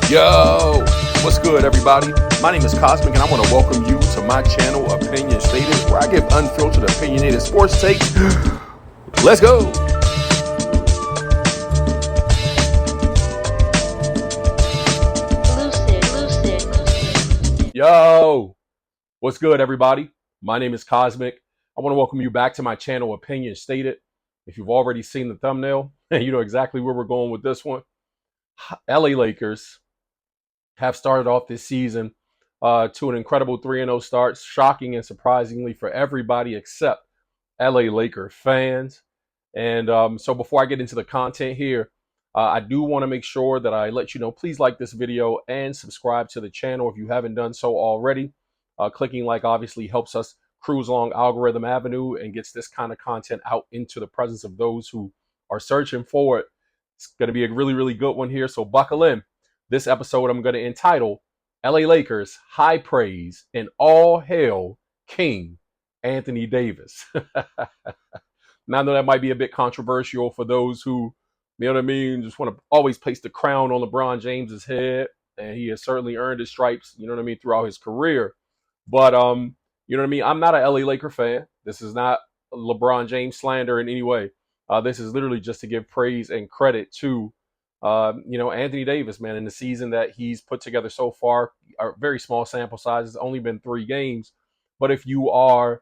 Yo, what's good, everybody? My name is Cosmic, and I want to welcome you to my channel, Opinion Stated, where I give unfiltered, opinionated sports takes. Let's go. Yo, what's good, everybody? My name is Cosmic. I want to welcome you back to my channel, Opinion Stated. If you've already seen the thumbnail, you know exactly where we're going with this one. LA Lakers have started off this season to an incredible 3-0 start, shocking and surprisingly for everybody except LA Laker fans. And so before I get into the content here, I do want to make sure that I let you know, please like this video and subscribe to the channel if you haven't done so already. Clicking like obviously helps us cruise along algorithm avenue and gets this kind of content out into the presence of those who are searching for it. It's going to be a really, really good one here, so buckle in. This episode I'm going to entitle LA Lakers High Praise and All Hail King Anthony Davis. Now I know that might be a bit controversial for those who, you know what I mean, just want to always place the crown on LeBron James's head, and he has certainly earned his stripes, you know what I mean, throughout his career. But you know what I mean, I'm not an LA Laker fan. This is not LeBron James slander in any way. This is literally just to give praise and credit to you know, Anthony Davis, man, in the season that he's put together so far. A very small sample size. It's only been 3 games. But if you are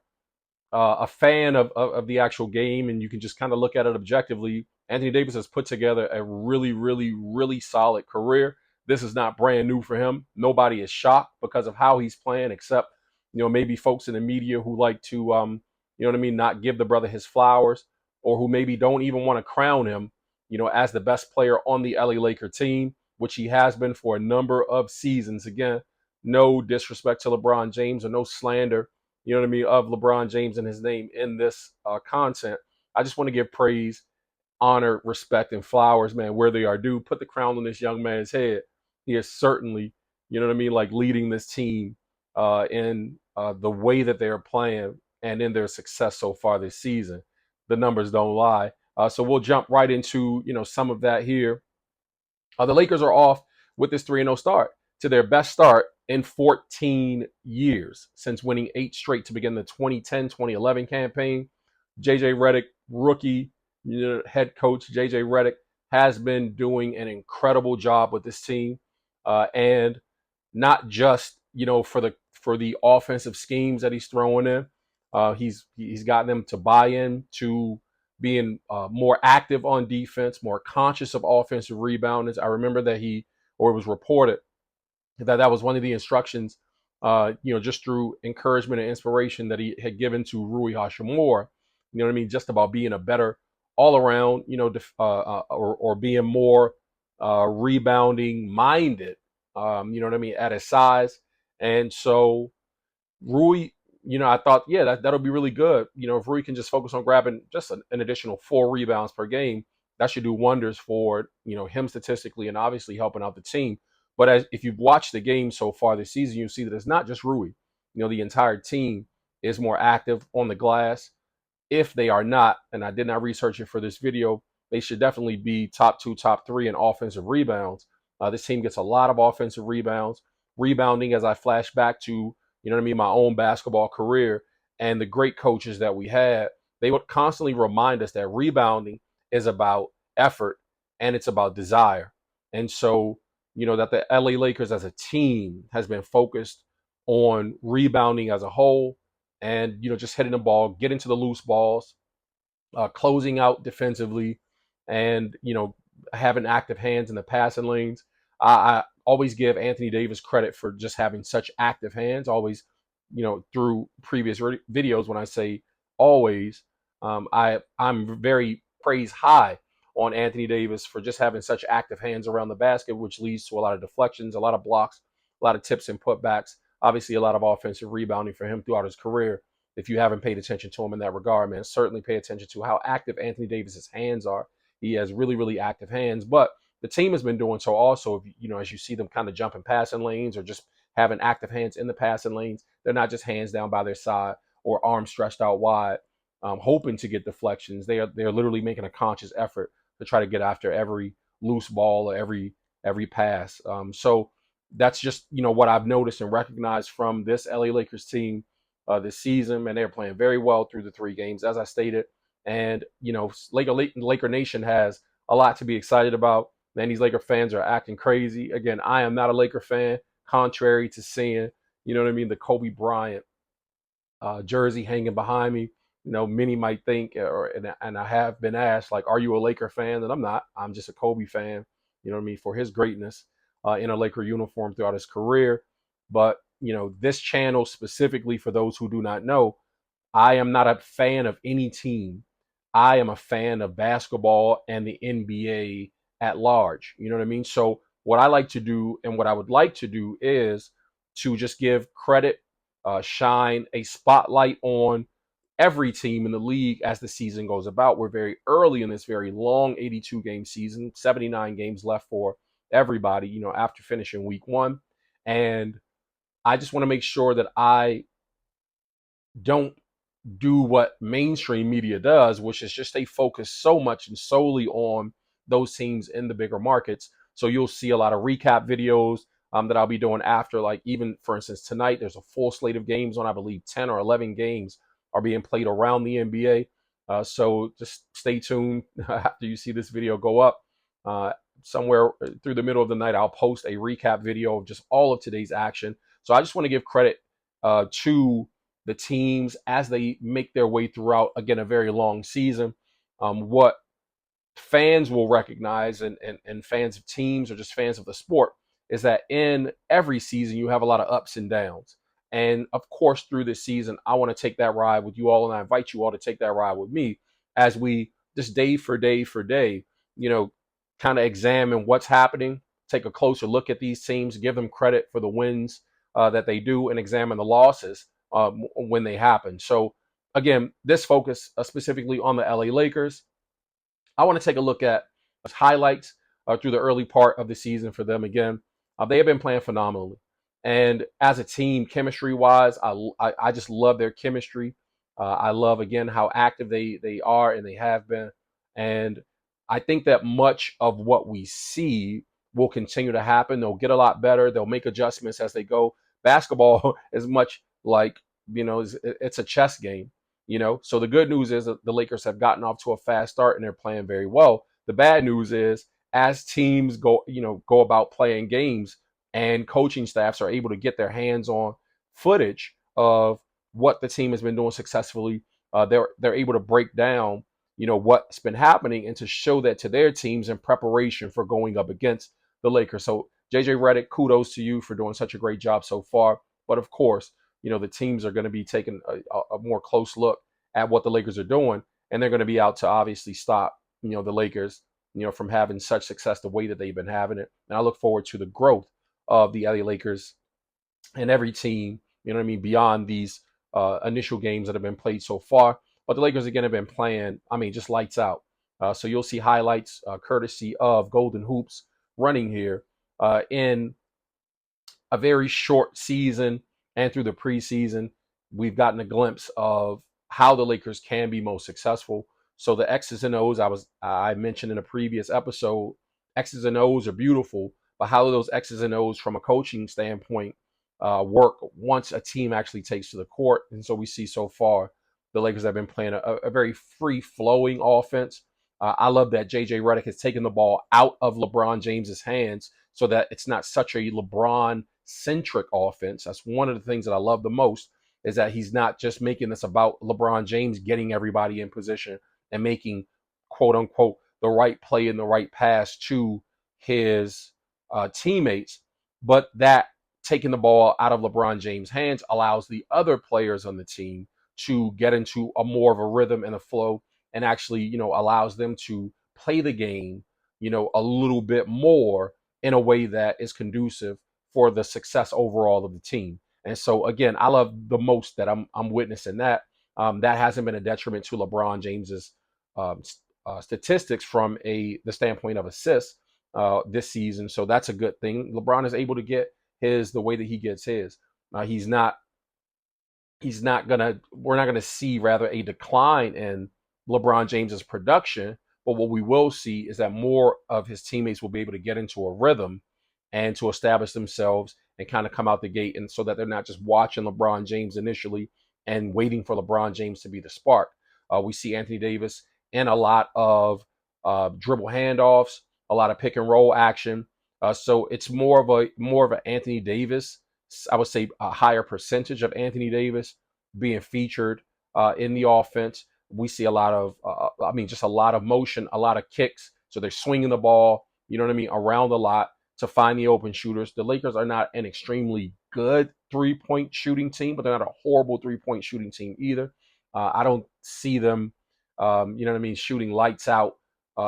a fan of the actual game and you can just kind of look at it objectively, Anthony Davis has put together a really, really, really solid career. This is not brand new for him. Nobody is shocked because of how he's playing, except, you know, maybe folks in the media who like to, you know what I mean, not give the brother his flowers, or who maybe don't even want to crown him, you know, as the best player on the LA Laker team, which he has been for a number of seasons. Again, no disrespect to LeBron James or no slander, you know what I mean, of LeBron James and his name in this content. I just want to give praise, honor, respect, and flowers, man, where they are due. Put the crown on this young man's head. He is certainly, you know what I mean, like leading this team in the way that they are playing and in their success so far this season. The numbers don't lie. So we'll jump right into, you know, some of that here. The Lakers are off with this 3-0 start to their best start in 14 years since winning 8 straight to begin the 2010-2011 campaign. JJ Redick, rookie, you know, head coach JJ Redick, has been doing an incredible job with this team, and not just, you know, for the offensive schemes that he's throwing in. He's gotten them to buy in to being more active on defense, more conscious of offensive rebounding. I remember that it was reported that was one of the instructions, you know, just through encouragement and inspiration that he had given to Rui Hachimura, you know what I mean, just about being a better all around, you know, or being more rebounding minded, you know what I mean, at his size. And so Rui, you know, I thought, yeah, that'll be really good. You know, if Rui can just focus on grabbing just an additional 4 rebounds per game, that should do wonders for, you know, him statistically and obviously helping out the team. But if you've watched the game so far this season, you see that it's not just Rui. You know, the entire team is more active on the glass. If they are not, and I did not research it for this video, they should definitely be top 2, top 3 in offensive rebounds. This team gets a lot of offensive rebounds. Rebounding, as I flash back to, you know what I mean, my own basketball career and the great coaches that we had, they would constantly remind us that rebounding is about effort and it's about desire. And so, you know, that the LA Lakers as a team has been focused on rebounding as a whole and, you know, just hitting the ball, getting to the loose balls, closing out defensively, and, you know, having active hands in the passing lanes. I always give Anthony Davis credit for just having such active hands. Always, you know, through previous videos, when I say always, I'm very praise high on Anthony Davis for just having such active hands around the basket, which leads to a lot of deflections, a lot of blocks, a lot of tips and putbacks. Obviously, a lot of offensive rebounding for him throughout his career. If you haven't paid attention to him in that regard, man, certainly pay attention to how active Anthony Davis's hands are. He has really, really active hands. But the team has been doing so also, you know, as you see them kind of jumping passing lanes or just having active hands in the passing lanes. They're not just hands down by their side or arms stretched out wide, hoping to get deflections. They're literally making a conscious effort to try to get after every loose ball or every every pass. So that's just what I've noticed and recognized from this LA Lakers team this season, and they're playing very well through the 3 games, as I stated. And Laker Nation has a lot to be excited about. Man, these Laker fans are acting crazy. Again, I am not a Laker fan, contrary to seeing, the Kobe Bryant jersey hanging behind me. Many might think, and I have been asked, like, are you a Laker fan? And I'm not. I'm just a Kobe fan. For his greatness in a Laker uniform throughout his career. But this channel specifically, for those who do not know, I am not a fan of any team. I am a fan of basketball and the NBA at large. You know what I mean? So what I like to do and what I would like to do is to just give credit, shine a spotlight on every team in the league as the season goes about. We're very early in this very long 82 game season, 79 games left for everybody, after finishing week 1. And I just want to make sure that I don't do what mainstream media does, which is just they focus so much and solely on those teams in the bigger markets. So you'll see a lot of recap videos that I'll be doing after, like, even for instance, tonight, there's a full slate of games on, I believe 10 or 11 games are being played around the NBA. So just stay tuned after you see this video go up. Somewhere through the middle of the night, I'll post a recap video of just all of today's action. So I just want to give credit to the teams as they make their way throughout, again, a very long season. What fans will recognize, and fans of teams or just fans of the sport, is that in every season you have a lot of ups and downs. And of course, through this season, I want to take that ride with you all, and I invite you all to take that ride with me as we just day for day for day, kind of examine what's happening, take a closer look at these teams, give them credit for the wins that they do, and examine the losses when they happen. So again, this focus specifically on the LA Lakers. I want to take a look at highlights through the early part of the season for them. Again, they have been playing phenomenally, and as a team, chemistry wise, I just love their chemistry. I love, again, how active they are and they have been, and I think that much of what we see will continue to happen. They'll get a lot better. They'll make adjustments as they go. Basketball is much like, it's a chess game. So the good news is that the Lakers have gotten off to a fast start and they're playing very well. The bad news is, as teams go about playing games and coaching staffs are able to get their hands on footage of what the team has been doing successfully, they're able to break down what's been happening and to show that to their teams in preparation for going up against the Lakers. So JJ Redick, kudos to you for doing such a great job so far. But of course, the teams are going to be taking a more close look at what the Lakers are doing, and they're going to be out to obviously stop, the Lakers, from having such success the way that they've been having it. And I look forward to the growth of the LA Lakers and every team, beyond these initial games that have been played so far. But the Lakers, again, have been playing, just lights out. So you'll see highlights courtesy of Golden Hoops running here in a very short season, and through the preseason, we've gotten a glimpse of how the Lakers can be most successful. So the X's and O's, I mentioned in a previous episode, X's and O's are beautiful, but how do those X's and O's from a coaching standpoint work once a team actually takes to the court? And so we see so far the Lakers have been playing a very free-flowing offense. I love that JJ Redick has taken the ball out of LeBron James's hands so that it's not such a LeBron-centric offense. That's one of the things that I love the most, is that he's not just making this about LeBron James getting everybody in position and making, quote unquote, the right play and the right pass to his teammates, but that taking the ball out of LeBron James' hands allows the other players on the team to get into a more of a rhythm and a flow, and actually, allows them to play the game, a little bit more in a way that is conducive for the success overall of the team. And so, again, I love the most that I'm witnessing that. That hasn't been a detriment to LeBron James's statistics from the standpoint of assists this season. So that's a good thing. LeBron is able to get his the way that he gets his. We're not gonna see rather a decline in LeBron James's production, But what we will see is that more of his teammates will be able to get into a rhythm and to establish themselves and kind of come out the gate, and so that they're not just watching LeBron James initially and waiting for LeBron James to be the spark. We see Anthony Davis in a lot of dribble handoffs, a lot of pick and roll action. So it's more of an Anthony Davis. I would say a higher percentage of Anthony Davis being featured in the offense. We see a lot of, just a lot of motion, a lot of kicks. So they're swinging the ball, you know what I mean, around a lot to find the open shooters. The Lakers are not an extremely good 3-point shooting team, but they're not a horrible 3-point shooting team either. I don't see them, you know what I mean, shooting lights out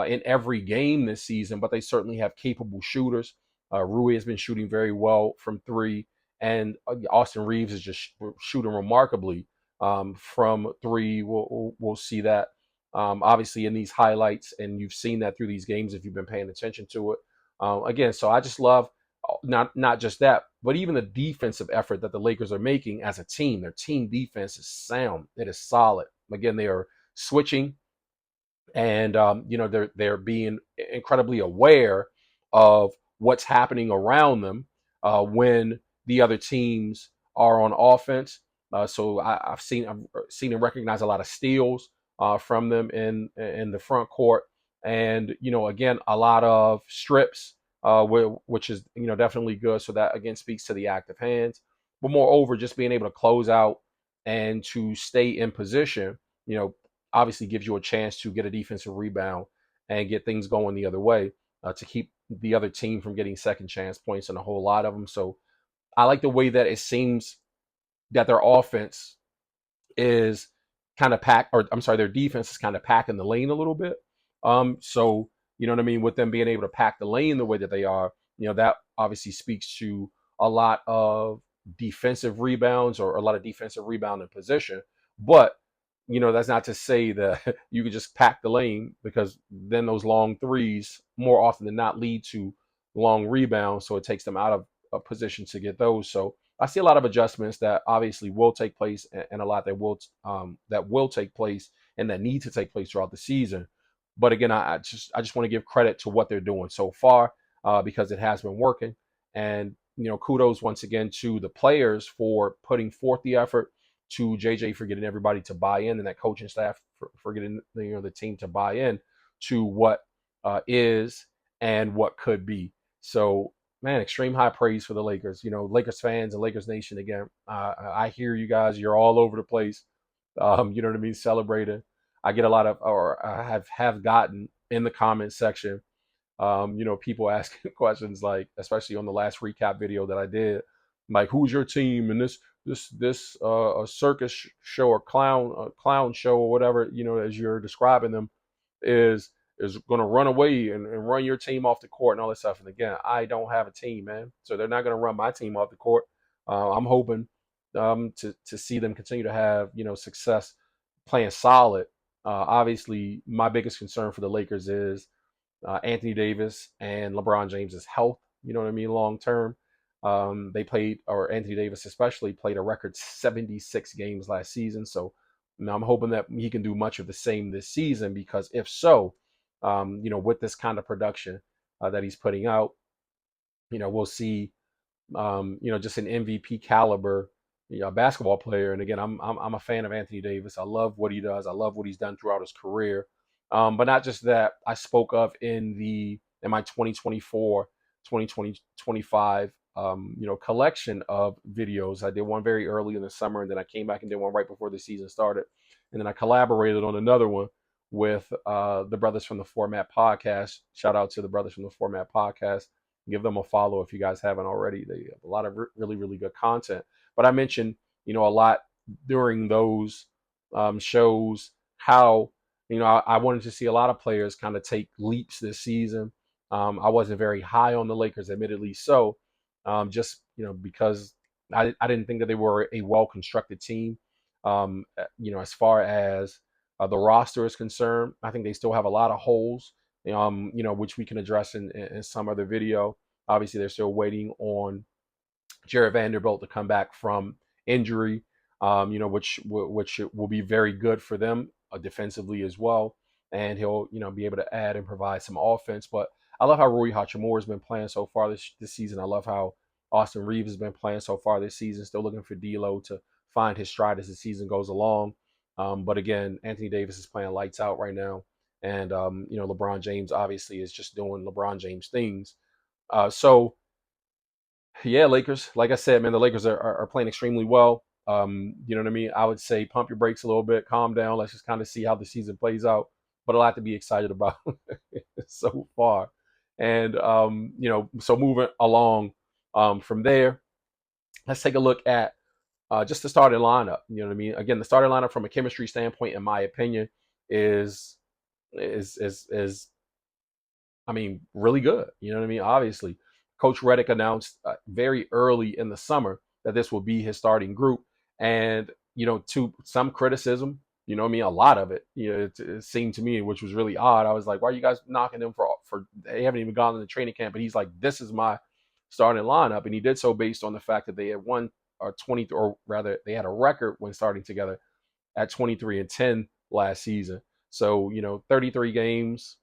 in every game this season, but they certainly have capable shooters. Rui has been shooting very well from three, and Austin Reeves is just shooting remarkably from three. We'll see that obviously in these highlights, and you've seen that through these games if you've been paying attention to it. Again, so I just love not just that, but even the defensive effort that the Lakers are making as a team. Their team defense is sound. It is solid. Again, they are switching, and they're being incredibly aware of what's happening around them when the other teams are on offense. So I've seen and recognized a lot of steals from them in the front court, and again a lot of strips, which is definitely good. So that again speaks to the active hands, but moreover, just being able to close out and to stay in position. Obviously gives you a chance to get a defensive rebound and get things going the other way to keep the other team from getting second chance points and a whole lot of them. So I like the way that it seems that their offense is kind of packed, or I'm sorry, their defense is kind of packing the lane a little bit. So you know what I mean, with them being able to pack the lane the way that they are, that obviously speaks to a lot of defensive rebounds or a lot of defensive rebound in position. But that's not to say that you could just pack the lane, because then those long threes more often than not lead to long rebounds. So it takes them out of a position to get those. So I see a lot of adjustments that obviously will take place, and a lot that will take place and that need to take place throughout the season. But again, I just want to give credit to what they're doing so far because it has been working. And kudos once again to the players for putting forth the effort, to JJ for getting everybody to buy in, and that coaching staff for getting the team to buy in to what is and what could be. So man, extreme high praise for the Lakers. Lakers fans and Lakers Nation again. I hear you guys. You're all over the place. You know what I mean? Celebrating. I get a lot of, or I have gotten in the comment section. People asking questions like, especially on the last recap video that I did, like, who's your team in this a circus show or clown show or whatever, as you're describing them, is going to run away and run your team off the court and all this stuff. And again, I don't have a team, man, so they're not going to run my team off the court. I'm hoping to see them continue to have success playing solid. Obviously, my biggest concern for the Lakers is Anthony Davis and LeBron James's health. You know what I mean? Long term, they played, or Anthony Davis especially played a record 76 games last season. So now I'm hoping that he can do much of the same this season, because if so, with this kind of production that he's putting out, we'll see, just an MVP caliber, basketball player. And again, I'm a fan of Anthony Davis. I love what he does. I love what he's done throughout his career. But not just that, I spoke of in my 2024, 2025, collection of videos. I did one very early in the summer, and then I came back and did one right before the season started. And then I collaborated on another one with the Brothers from the Format Podcast. Shout out to the Brothers from the Format Podcast. Give them a follow if you guys haven't already. They have a lot of really, really good content. But I mentioned, a lot during those shows how, I wanted to see a lot of players kind of take leaps this season. I wasn't very high on the Lakers, admittedly so, just, because I didn't think that they were a well-constructed team. As far as the roster is concerned, I think they still have a lot of holes, which we can address in some other video. Obviously, they're still waiting on Jared Vanderbilt to come back from injury, which will be very good for them defensively as well. and he'll be able to add and provide some offense. But I love how Rui Hachimura has been playing so far this season. I love how Austin Reeves has been playing so far this season. Still looking for D'Lo to find his stride as the season goes along. But again, Anthony Davis is playing lights out right now, and LeBron James obviously is just doing LeBron James things. So yeah, Lakers. Like I said, man, the Lakers are playing extremely well. You know what I mean? I would say pump your brakes a little bit, calm down. Let's just kind of see how the season plays out. But a lot to be excited about so far. And so moving along from there, let's take a look at just the starting lineup. You know what I mean? Again, the starting lineup from a chemistry standpoint, in my opinion, is is I mean, really good. You know what I mean? Obviously, Coach Reddick announced very early in the summer that this will be his starting group, and to some criticism, you know what I mean, a lot of it, it seemed to me, which was really odd. I was like, why are you guys knocking him for? They haven't even gone to the training camp, but he's like, this is my starting lineup, and he did so based on the fact that they had won 20, or rather, they had a record when starting together at 23-10 last season. So, 33 games,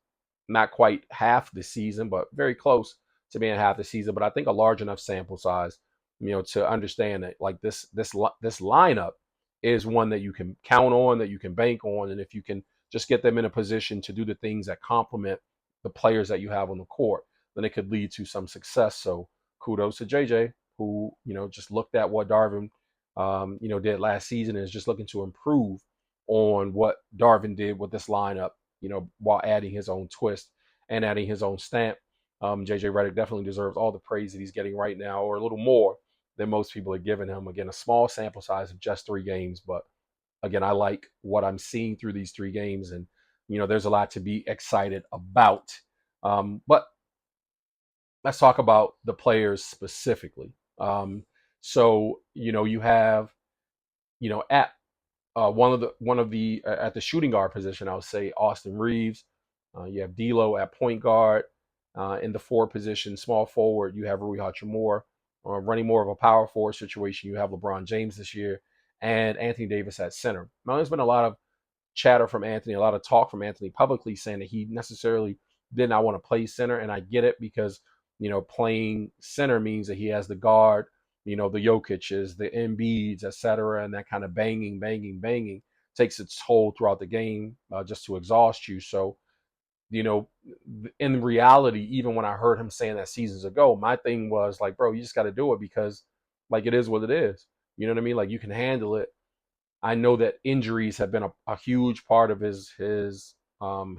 not quite half the season, but very close to being half the season. But I think a large enough sample size, to understand that like this lineup is one that you can count on, that you can bank on, and if you can just get them in a position to do the things that complement the players that you have on the court, then it could lead to some success. So kudos to JJ, who just looked at what Darvin did last season and is just looking to improve on what Darvin did with this lineup, while adding his own twist and adding his own stamp. JJ Redick definitely deserves all the praise that he's getting right now, or a little more than most people are giving him. Again, a small sample size of just 3 games, but again, I like what I'm seeing through these 3 games, and there's a lot to be excited about. But let's talk about the players specifically. So you have at one of the at the shooting guard position, I would say Austin Reeves. You have D'Lo at point guard. In the forward position, small forward, you have Rui Hachimura. Running more of a power forward situation, you have LeBron James this year, and Anthony Davis at center. Now, there's been a lot of chatter from Anthony, a lot of talk from Anthony publicly saying that he necessarily did not want to play center, and I get it because playing center means that he has the guard, the Jokic's, the Embiid's, etc., and that kind of banging, banging, banging takes its toll throughout the game, just to exhaust you. So in reality, even when I heard him saying that seasons ago, my thing was like, bro, you just got to do it because like it is what it is. You know what I mean? Like you can handle it. I know that injuries have been a huge part of his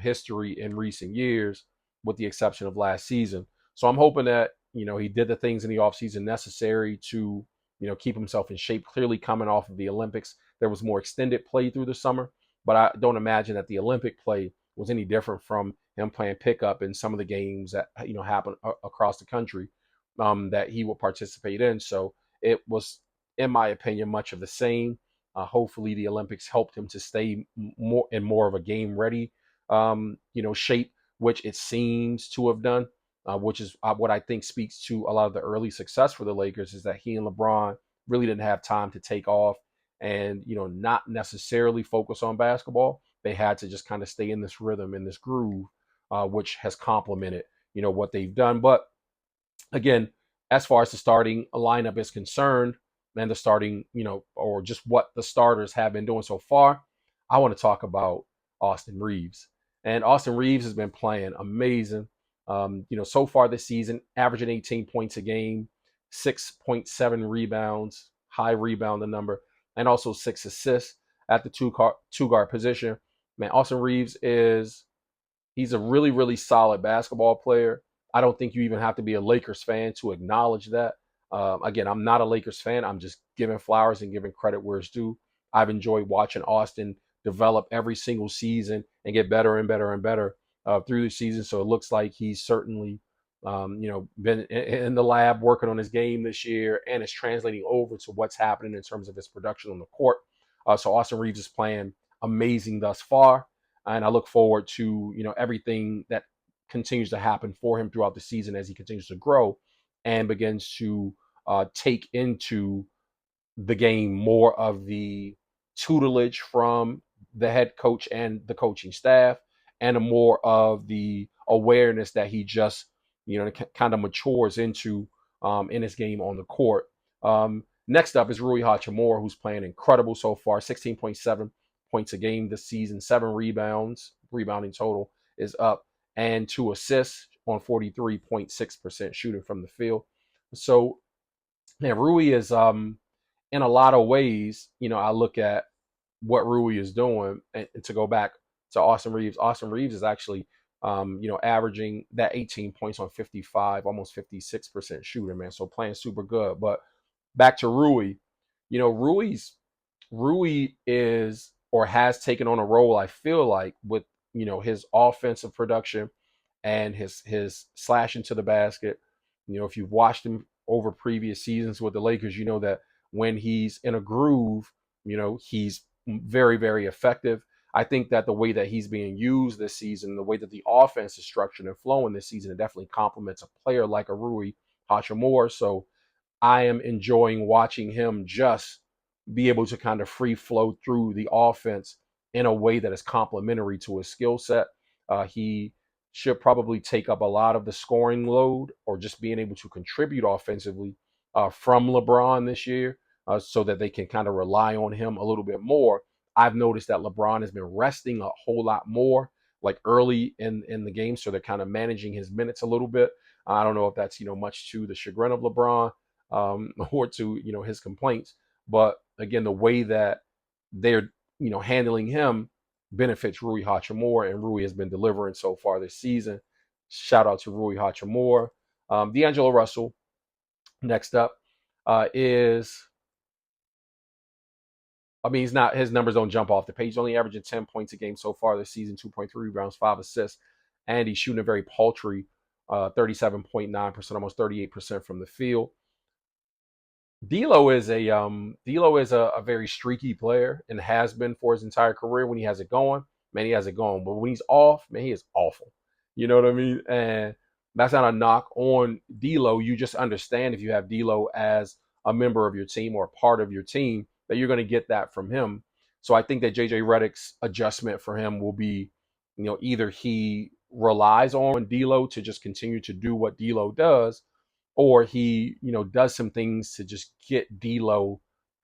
history in recent years, with the exception of last season. So I'm hoping that he did the things in the offseason necessary to keep himself in shape. Clearly, coming off of the Olympics, there was more extended play through the summer, but I don't imagine that the Olympic play was any different from him playing pickup in some of the games that happen across the country that he will participate in. So it was, in my opinion, much of the same. Hopefully, the Olympics helped him to stay more of a game ready, shape, which it seems to have done. Which is what I think speaks to a lot of the early success for the Lakers, is that he and LeBron really didn't have time to take off and not necessarily focus on basketball. They had to just kind of stay in this rhythm, in this groove, which has complemented what they've done. But again, as far as the starting lineup is concerned, and the starting, or just what the starters have been doing so far, I want to talk about Austin Reeves. And Austin Reeves has been playing amazing. So far this season, averaging 18 points a game, 6.7 rebounds, high rebounding number, and also 6 assists at the two guard position. Man, Austin Reeves he's a really, really solid basketball player. I don't think you even have to be a Lakers fan to acknowledge that. Again, I'm not a Lakers fan. I'm just giving flowers and giving credit where it's due. I've enjoyed watching Austin develop every single season and get better and better and better through the season. So it looks like he's certainly, been in the lab working on his game this year, and it's translating over to what's happening in terms of his production on the court. So Austin Reeves is playing amazing thus far, and I look forward to everything that continues to happen for him throughout the season as he continues to grow and begins to take into the game more of the tutelage from the head coach and the coaching staff, and a more of the awareness that he just, kind of matures into in his game on the court. Next up is Rui Hachimura, who's playing incredible so far. 16.7 points a game this season, 7 rebounds, rebounding total is up, and 2 assists on 43.6% shooting from the field. So, yeah, Rui is in a lot of ways, I look at what Rui is doing, and to go back to Austin Reeves. Austin Reeves is actually, averaging that 18 points on 55, almost 56% shooting, man. So playing super good. But back to Rui, Rui is or has taken on a role, I feel like, with his offensive production and his slashing to the basket. If you've watched him over previous seasons with the Lakers, you know that when he's in a groove, he's very, very effective. I think that the way that he's being used this season, the way that the offense is structured and flowing this season, it definitely complements a player like a Rui Hachimura. So I am enjoying watching him just be able to kind of free flow through the offense in a way that is complementary to his skill set. He should probably take up a lot of the scoring load or just being able to contribute offensively from LeBron this year, so that they can kind of rely on him a little bit more. I've noticed that LeBron has been resting a whole lot more, like early in the game, so they're kind of managing his minutes a little bit. I don't know if that's much to the chagrin of LeBron, or to his complaints. But again, the way that they're handling him benefits Rui Hachimura, and Rui has been delivering so far this season. Shout out to Rui Hachimura. D'Angelo Russell next up is. I mean, he's not. His numbers don't jump off the page. He's only averaging 10 points a game so far this season, 2.3 rebounds, 5 assists, and he's shooting a very paltry 37.9%, almost 38% from the field. D'Lo is a very streaky player and has been for his entire career. When he has it going, man, he has it going. But when he's off, man, he is awful. You know what I mean? And that's not a knock on D'Lo. You just understand if you have D'Lo as a member of your team or a part of your team that you're going to get that from him. So I think that JJ Redick's adjustment for him will be, either he relies on D'Lo to just continue to do what D'Lo does, or he does some things to just get D'Lo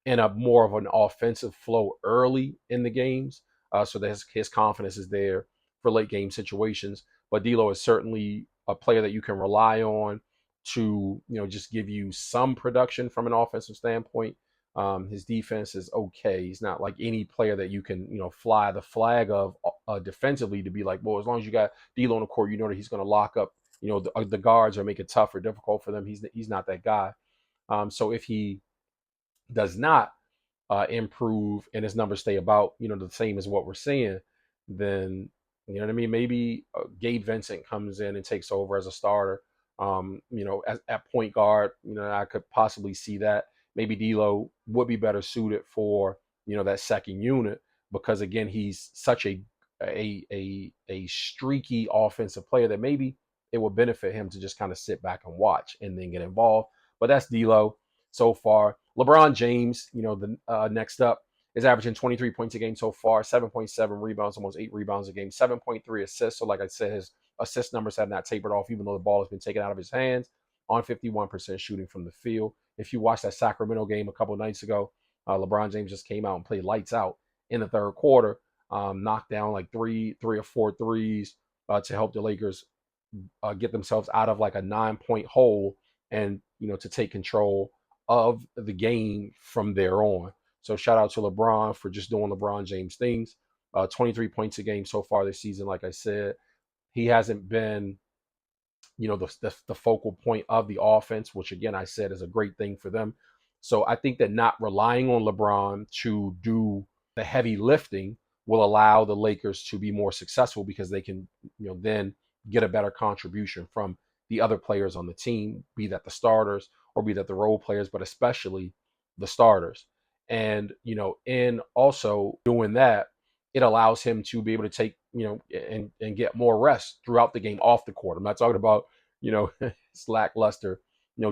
in a more of an offensive flow early in the games, so that his confidence is there for late game situations. But D'Lo is certainly a player that you can rely on to just give you some production from an offensive standpoint. His defense is okay. He's not like any player that you can fly the flag of defensively, to be like, well, as long as you got D'Lo on the court, you know that he's going to lock up the guards or make it tough or difficult for them. He's not that guy. So if he does not improve and his numbers stay about the same as what we're seeing, then you know what I mean. Maybe Gabe Vincent comes in and takes over as a starter. At point guard, I could possibly see that. Maybe D'Lo would be better suited for that second unit, because again, he's such a streaky offensive player that maybe it would benefit him to just kind of sit back and watch and then get involved. But that's D'Lo so far. LeBron James, the next up, is averaging 23 points a game so far, 7.7 rebounds, almost 8 rebounds a game, 7.3 assists. So like I said, his assist numbers have not tapered off, even though the ball has been taken out of his hands, on 51% shooting from the field. If you watched that Sacramento game a couple of nights ago, LeBron James just came out and played lights out in the third quarter, knocked down like three or four threes to help the Lakers get themselves out of like a 9-point hole, and to take control of the game from there on. So shout out to LeBron for just doing LeBron James things. 23 points a game so far this season. Like I said, he hasn't been the focal point of the offense, which again I said is a great thing for them. So I think that not relying on LeBron to do the heavy lifting will allow the Lakers to be more successful, because they can then get a better contribution from the other players on the team, be that the starters or be that the role players, but especially the starters. And in also doing that, it allows him to be able to take and get more rest throughout the game off the court. I'm not talking about lackluster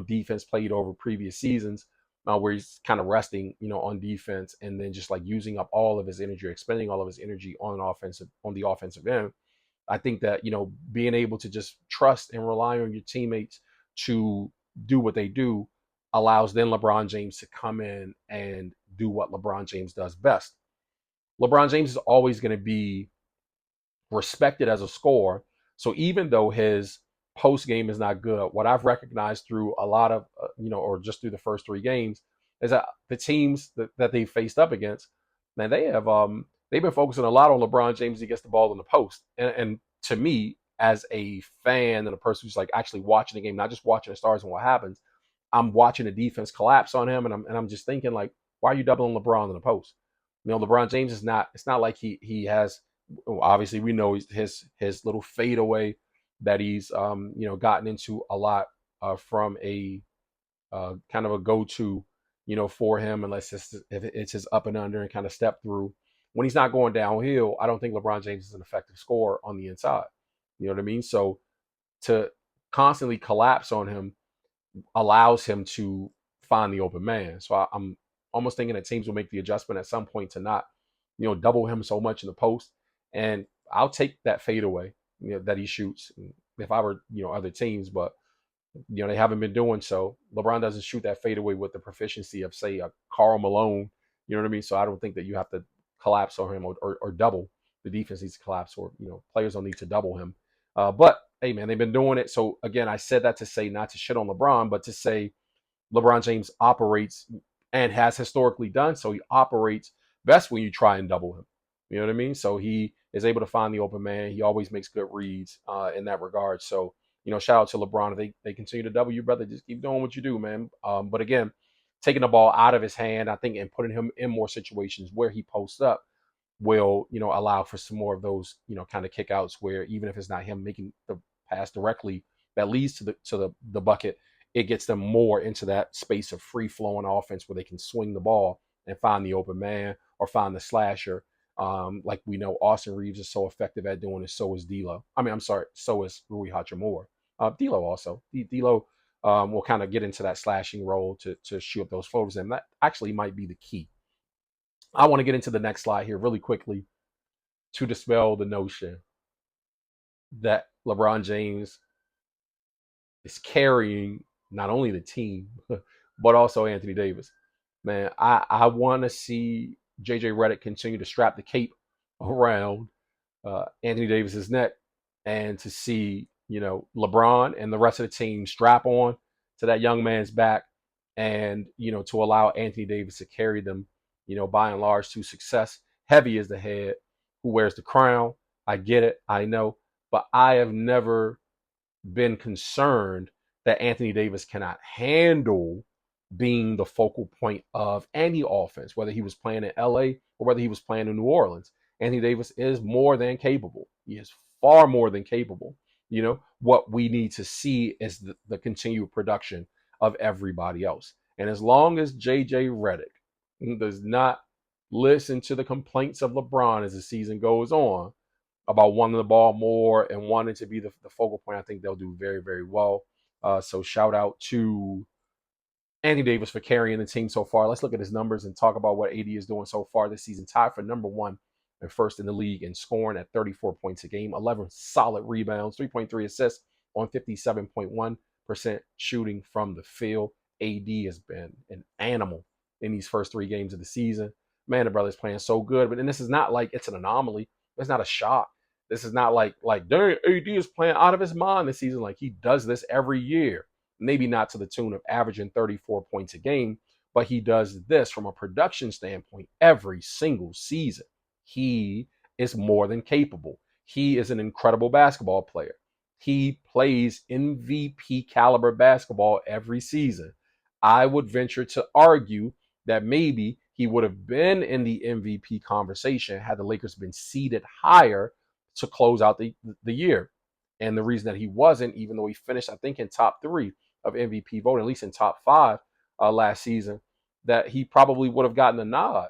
defense played over previous seasons, where he's kind of resting on defense, and then just like using up all of his energy, expending all of his energy on the offensive end. I think that, being able to just trust and rely on your teammates to do what they do allows then LeBron James to come in and do what LeBron James does best. LeBron James is always going to be respected as a scorer. So even though his post game is not good, what I've recognized through a lot of, or just through the first three games, is that the teams that they faced up against, man, they've been focusing a lot on LeBron James. He gets the ball in the post, and to me, as a fan and a person who's like actually watching the game, not just watching the stars and what happens, I'm watching the defense collapse on him, and I'm just thinking like, why are you doubling LeBron in the post? LeBron James is not. It's not like he has, obviously we know his little fadeaway that he's gotten into a lot from a kind of a go-to for him, unless if it's his up and under and kind of step through. When he's not going downhill, I don't think LeBron James is an effective scorer on the inside. You know what I mean? So to constantly collapse on him allows him to find the open man. So I'm almost thinking that teams will make the adjustment at some point to not, double him so much in the post. And I'll take that fadeaway, that he shoots if I were, other teams, but they haven't been doing so. LeBron doesn't shoot that fadeaway with the proficiency of, say, a Karl Malone. You know what I mean? So I don't think that you have to collapse on him or double. The defense needs to collapse, or players don't need to double him. But hey, man, they've been doing it. So again, I said that to say not to shit on LeBron, but to say LeBron James operates and has historically done so. He operates best when you try and double him. You know what I mean? So he is able to find the open man. He always makes good reads in that regard. So, shout out to LeBron. If they continue to double you, brother, just keep doing what you do, man. But again, taking the ball out of his hand, I think, and putting him in more situations where he posts up will, allow for some more of those, kind of kickouts where even if it's not him making the pass directly that leads to the bucket, it gets them more into that space of free flowing offense where they can swing the ball and find the open man or find the slasher. Like we know Austin Reeves is so effective at doing it, so is D'Lo. I'm sorry, so is Rui Hachimura. D'Lo also. D'Lo will kind of get into that slashing role to shoot up those floaters, and that actually might be the key. I want to get into the next slide here really quickly to dispel the notion that LeBron James is carrying not only the team, but also Anthony Davis. Man, I want to see JJ Redick continue to strap the cape around Anthony Davis's neck, and to see, LeBron and the rest of the team strap on to that young man's back, and, to allow Anthony Davis to carry them, by and large to success. Heavy is the head who wears the crown. I get it. I know. But I have never been concerned that Anthony Davis cannot handle being the focal point of any offense, whether he was playing in LA or whether he was playing in New Orleans. Anthony Davis is more than capable. He is far more than capable. What we need to see is the continued production of everybody else. And as long as JJ Redick does not listen to the complaints of LeBron as the season goes on about wanting the ball more and wanting to be the focal point, I think they'll do very, very well. So shout out to Anthony Davis for carrying the team so far. Let's look at his numbers and talk about what AD is doing so far this season. Tied for number one and first in the league in scoring at 34 points a game, 11 solid rebounds, 3.3 assists on 57.1% shooting from the field. AD has been an animal in these first three games of the season. Man, the brother's playing so good. But then this is not like it's an anomaly. It's not a shock. This is not like dang, AD is playing out of his mind this season. Like, he does this every year. Maybe not to the tune of averaging 34 points a game, but he does this from a production standpoint every single season. He is more than capable. He is an incredible basketball player. He plays MVP caliber basketball every season. I would venture to argue that maybe he would have been in the MVP conversation had the Lakers been seeded higher to close out the year. And the reason that he wasn't, even though he finished, I think, in top three of MVP voting, at least in top five last season, that he probably would have gotten a nod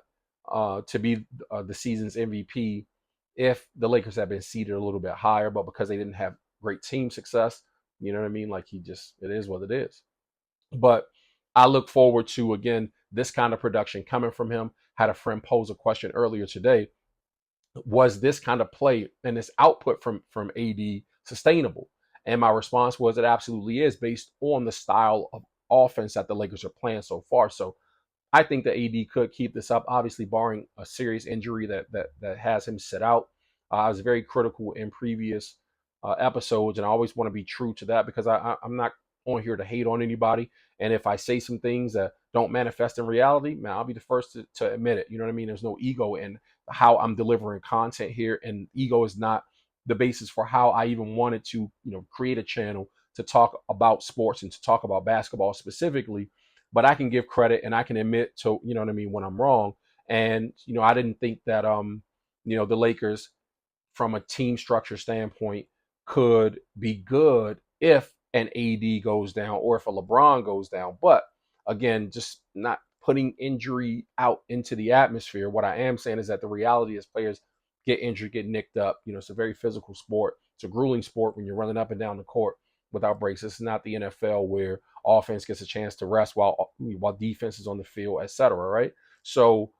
to be the season's MVP if the Lakers had been seeded a little bit higher. But because they didn't have great team success, you know what I mean? Like, it is what it is. But I look forward to, again, this kind of production coming from him. Had a friend pose a question earlier today was this kind of play and this output from AD sustainable? And my response was it absolutely is, based on the style of offense that the Lakers are playing so far. So I think that AD could keep this up, obviously barring a serious injury that has him sit out. I was very critical in previous episodes, and I always want to be true to that because I'm not on here to hate on anybody. And if I say some things that don't manifest in reality, man, I'll be the first to admit it. You know what I mean? There's no ego in how I'm delivering content here, and ego is not the basis for how I even wanted to, create a channel to talk about sports and to talk about basketball specifically. But I can give credit and I can admit to, when I'm wrong. And, I didn't think that, the Lakers from a team structure standpoint could be good if an AD goes down or if a LeBron goes down. But again, just not putting injury out into the atmosphere. What I am saying is that the reality is players get injured, get nicked up. It's a very physical sport. It's a grueling sport when you're running up and down the court without breaks. This is not the NFL where offense gets a chance to rest while defense is on the field, etc. Right? So,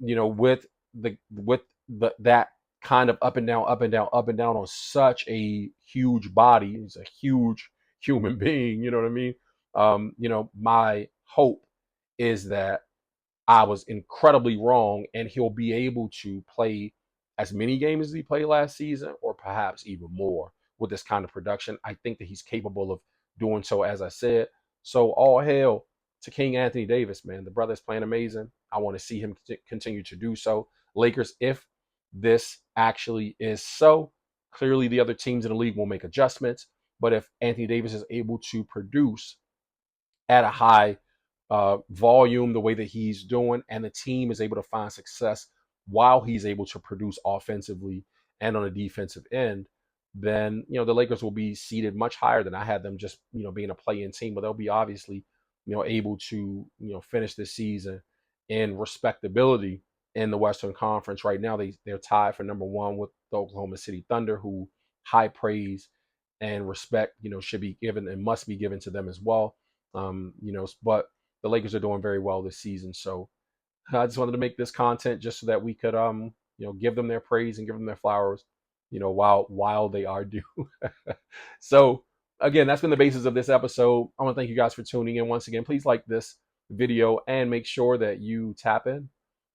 with that kind of up and down, up and down, up and down on such a huge body. He's a huge human being, you know what I mean? My hope is that I was incredibly wrong and he'll be able to play as many games as he played last season or perhaps even more with this kind of production. I think that he's capable of doing so, as I said. So all hail to King Anthony Davis, man. The brother's playing amazing. I want to see him continue to do so. Lakers, if this actually is so, clearly the other teams in the league will make adjustments. But if Anthony Davis is able to produce at a high volume the way that he's doing, and the team is able to find success while he's able to produce offensively and on a defensive end, then the Lakers will be seated much higher than I had them, just being a play-in team. But they'll be obviously able to finish this season in respectability in the Western Conference. Right now they're tied for number one with the Oklahoma City Thunder, who high praise and respect should be given and must be given to them as well. But the Lakers are doing very well this season. So I just wanted to make this content just so that we could give them their praise and give them their flowers, while they are due. So again, that's been the basis of this episode. I want to thank you guys for tuning in once again. Please like this video and make sure that you tap in,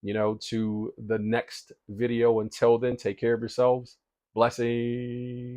to the next video. Until then, take care of yourselves. Blessings.